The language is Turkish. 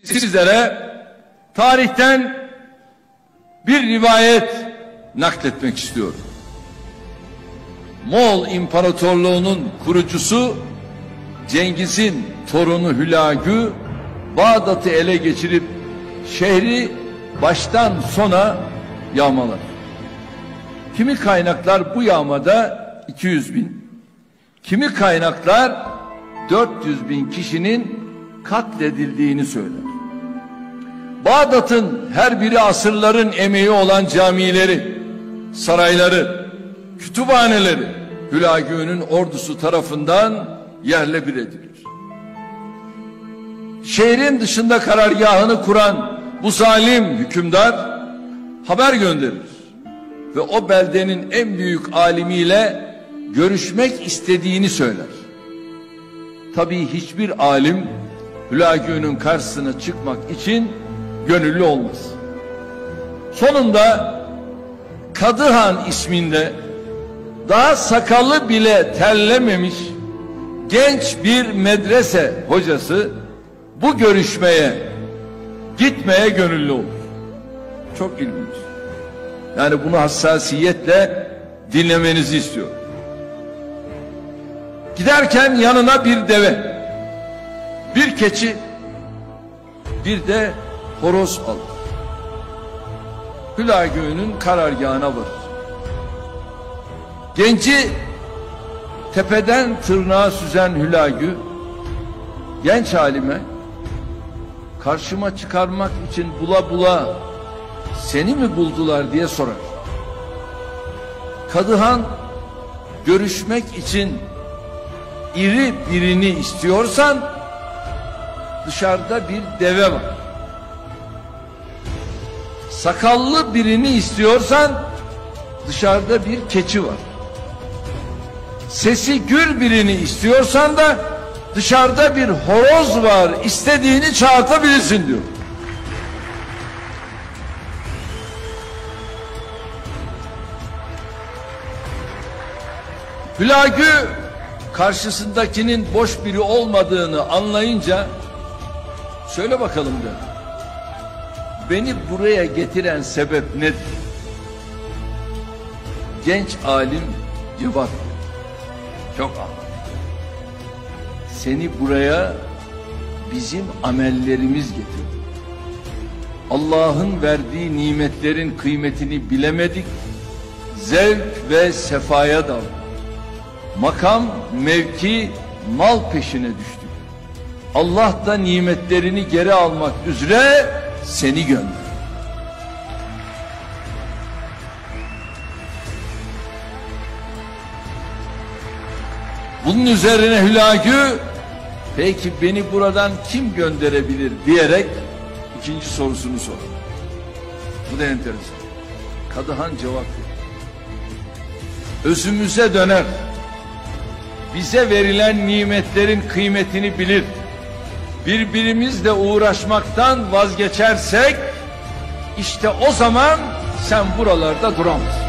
Sizlere tarihten bir rivayet nakletmek istiyorum. Moğol İmparatorluğu'nun kurucusu Cengiz'in torunu Hülagü Bağdat'ı ele geçirip şehri baştan sona yağmalar. Kimi kaynaklar bu yağmada 200 bin, kimi kaynaklar 400 bin kişinin katledildiğini söyler. Bağdat'ın her biri asırların emeği olan camileri, sarayları, kütüphaneleri Hülagü'nün ordusu tarafından yerle bir edilir. Şehrin dışında karargahını kuran bu zalim hükümdar haber gönderir ve o beldenin en büyük alimiyle görüşmek istediğini söyler. Tabii hiçbir alim Hülagü'nün karşısına çıkmak için gönüllü olmaz. Sonunda Kadıhan isminde daha sakalı bile terlememiş genç bir medrese hocası bu görüşmeye gitmeye gönüllü olur. Çok ilginç. Yani bunu hassasiyetle dinlemenizi istiyorum. Giderken yanına bir deve, bir keçi, bir de horoz alır. Hülagü'nün karargahına varır. Genci tepeden tırnağa süzen Hülagü, genç halime karşıma çıkarmak için bula bula seni mi buldular diye sorar. Kadıhan, görüşmek için iri birini istiyorsan dışarıda bir deve var. Sakallı birini istiyorsan dışarıda bir keçi var. Sesi gür birini istiyorsan da dışarıda bir horoz var, istediğini çağırtabilirsin diyor. Hülagü karşısındakinin boş biri olmadığını anlayınca söyle bakalım diyor. Beni buraya getiren sebep nedir? Genç alim cevap veriyor. Çok anladım. Seni buraya bizim amellerimiz getirdi. Allah'ın verdiği nimetlerin kıymetini bilemedik. Zevk ve sefaya daldık. Makam, mevki, mal peşine düştük. Allah da nimetlerini geri almak üzere seni gönderdi. Bunun üzerine Hülagü, peki beni buradan kim gönderebilir diyerek ikinci sorusunu sorar. Bu da enteresan. Kadıhan cevap verir. Özümüze döner, bize verilen nimetlerin kıymetini bilir, birbirimizle uğraşmaktan vazgeçersek işte o zaman sen buralarda duramazsın.